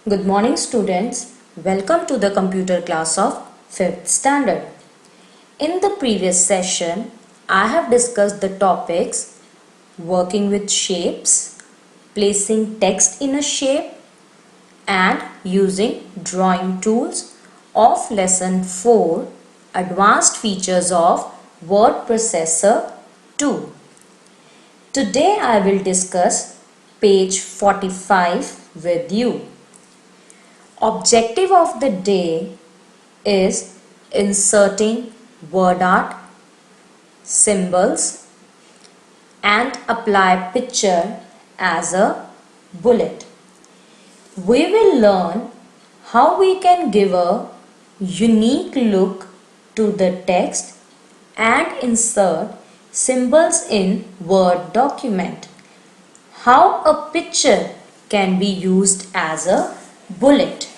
Good morning students. Welcome to the computer class of 5th standard. In the previous session, I have discussed the topics working with shapes, placing text in a shape and using drawing tools of lesson 4 Advanced Features of Word Processor 2. Today I will discuss page 45 with you. Objective of the day is inserting word art, symbols and apply picture as a bullet. We will learn how we can give a unique look to the text and insert symbols in Word document. How a picture can be used as a bullet.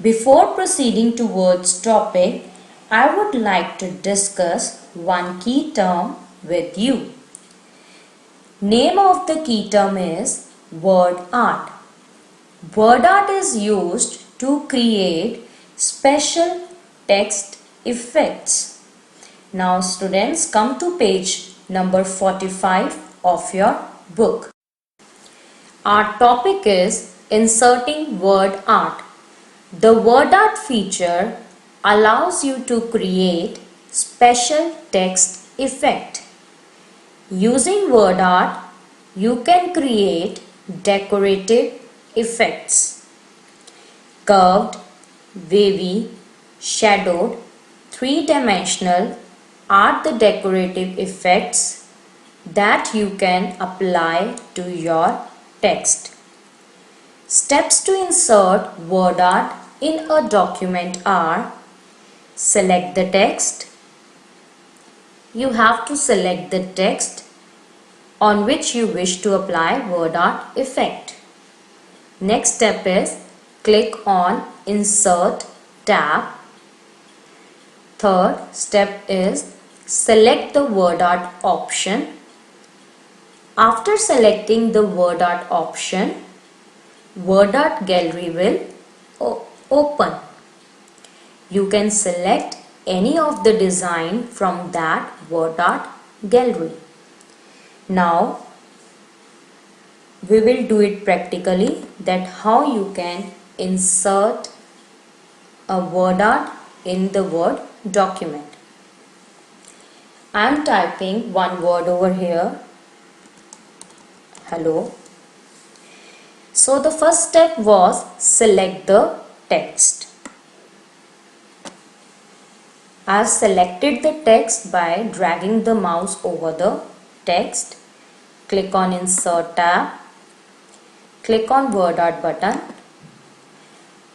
Before proceeding towards topic, I would like to discuss one key term with you. Name of the key term is word art. Word art is used to create special text effects. Now students, come to page number 45 of your book. Our topic is inserting word art. The word art feature allows you to create special text effect. Using word art, you can create decorative effects. Curved, wavy, shadowed, three-dimensional are the decorative effects that you can apply to your text. Steps to insert word art in a document are: select the text. You have to select the text on which you wish to apply word art effect. Next step is click on Insert tab. Third step is select the word art option. After selecting the word art option, Word Art Gallery will open. You can select any of the design from that Word Art Gallery. Now we will do it practically, that how you can insert a word art in the Word document. I am typing one word over here. Hello. So the first step was select the text. I have selected the text by dragging the mouse over the text. Click on Insert tab. Click on Word Art button.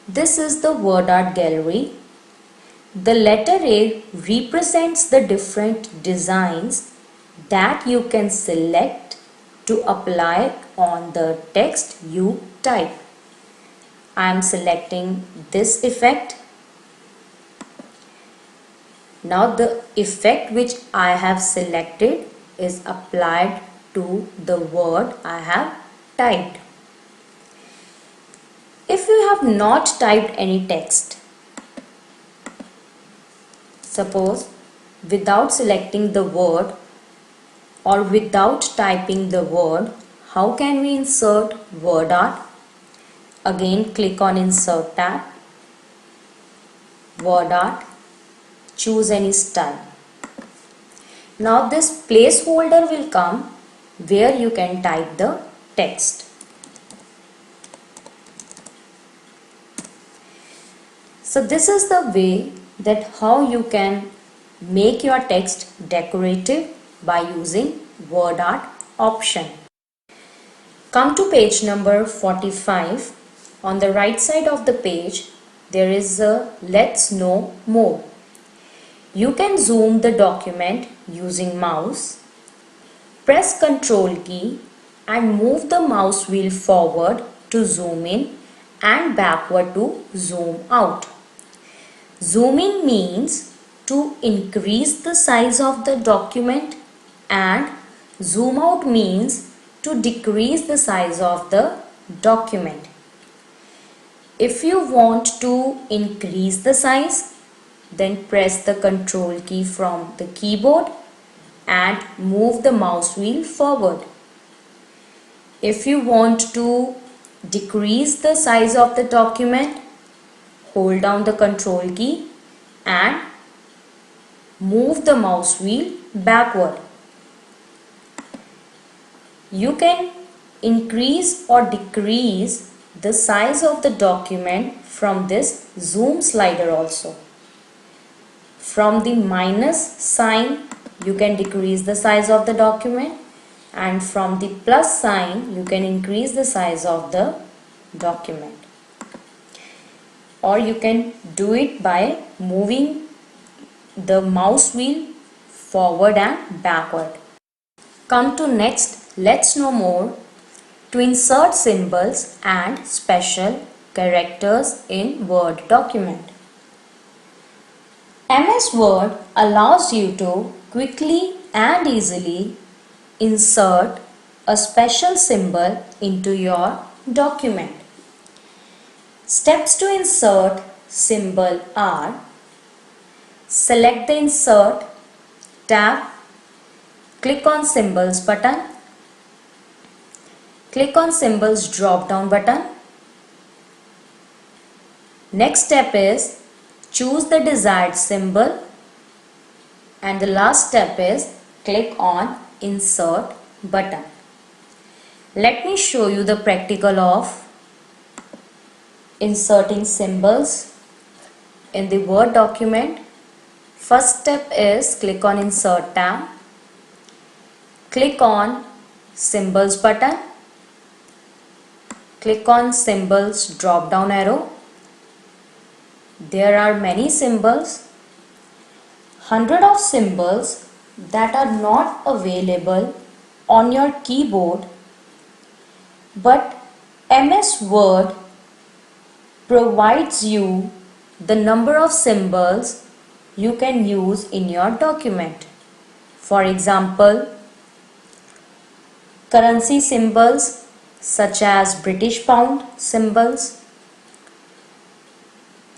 This is the Word Art Gallery. The letter A represents the different designs that you can select to apply on the text you type. I am selecting this effect. Now the effect which I have selected is applied to the word I have typed. If you have not typed any text, suppose without selecting the word or without typing the word, how can we insert word art? Again, click on Insert tab, Word Art, choose any style. Now this placeholder will come where you can type the text. So this is the way that how you can make your text decorative by using word art option. Come to page number 45. On the right side of the page, there is a Let's Know More. You can zoom the document using mouse. Press Ctrl key and move the mouse wheel forward to zoom in and backward to zoom out. Zooming means to increase the size of the document and zoom out means to decrease the size of the document. If you want to increase the size, then press the control key from the keyboard and move the mouse wheel forward. If you want to decrease the size of the document, hold down the control key and move the mouse wheel backward. You can increase or decrease the size of the document from this zoom slider also. From the minus sign, you can decrease the size of the document, and from the plus sign, you can increase the size of the document. Or you can do it by moving the mouse wheel forward and backward. Come to next, let's know more to insert symbols and special characters in Word document. MS Word allows you to quickly and easily insert a special symbol into your document. Steps to insert symbol are: select the Insert tab, click on Symbols button, click on Symbols drop down button. Next step is choose the desired symbol, and the last step is click on Insert button. Let me show you the practical of inserting symbols in the Word document. First step is click on Insert tab, click on Symbols button, click on Symbols drop down arrow. There are many symbols, 100 of symbols that are not available on your keyboard, but MS Word provides you the number of symbols you can use in your document. For example, currency symbols such as British pound symbols.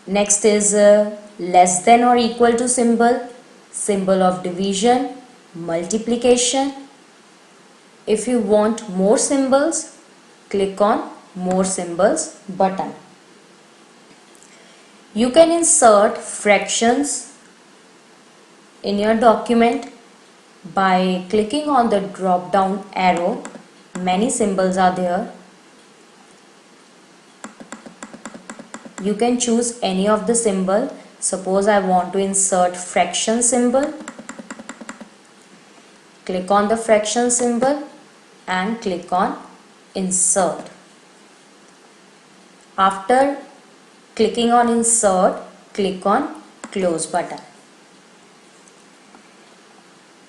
Next is less than or equal to symbol, symbol of division, multiplication. If you want more symbols, click on More Symbols button. You can insert fractions in your document by clicking on the drop down arrow. Many symbols are there. You can choose any of the symbol. Suppose I want to insert fraction symbol. Click on the fraction symbol and click on Insert. After clicking on Insert, click on Close button.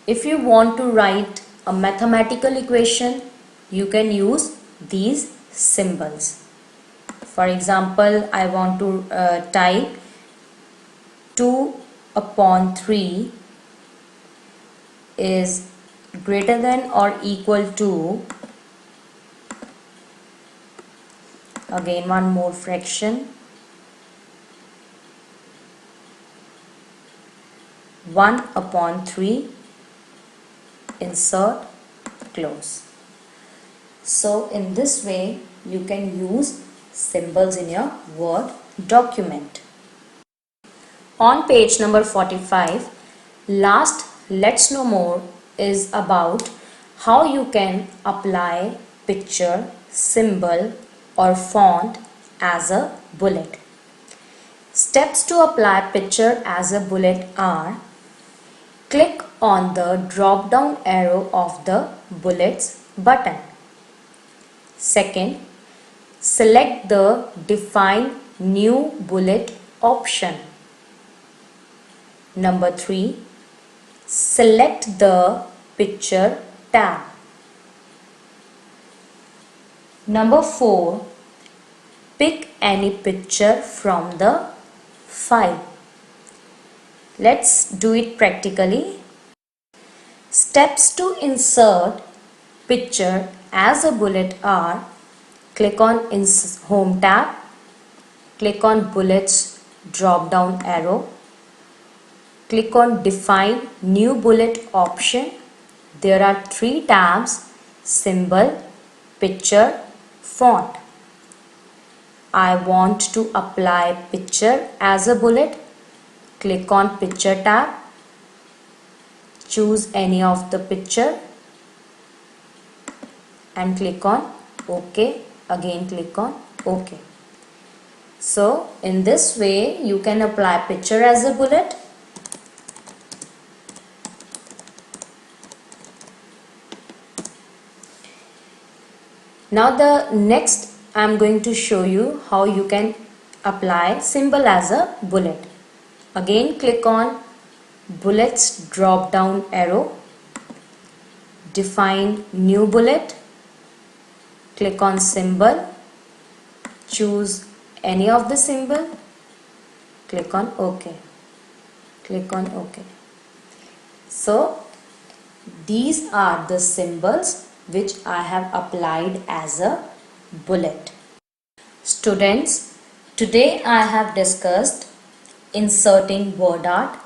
If you want to write a mathematical equation, you can use these symbols. For example, I want to type 2/3 is greater than or equal to, again one more fraction, 1/3, insert, close. So in this way you can use symbols in your Word document. On page number 45, last let's know more is about how you can apply picture, symbol or font as a bullet. Steps to apply picture as a bullet are: click on the drop down arrow of the bullets button. Second, select the Define New Bullet option. Number 3, select the Picture tab. Number 4, pick any picture from the file. Let's do it practically. Steps to insert picture as a bullet are: click on Home tab, Click on bullets drop down arrow. Click on define new bullet option. There are 3 tabs: symbol, picture, font. I want to apply picture as a bullet. Click on picture tab. Choose any of the picture and click on OK. Again click on OK. So in this way you can apply picture as a bullet. Now the next I am going to show you how you can apply symbol as a bullet. Again click on bullets drop down arrow. Define new bullet. Click on symbol. Choose any of the symbol. Click on OK. Click on OK. So these are the symbols which I have applied as a bullet. Students, today I have discussed inserting word art,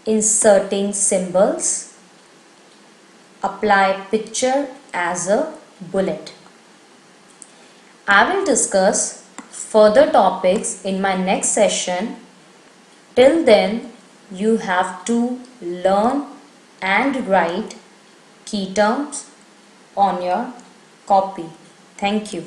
inserting symbols, apply picture as a bullet. I will discuss further topics in my next session. Till then, you have to learn and write key terms on your copy. Thank you.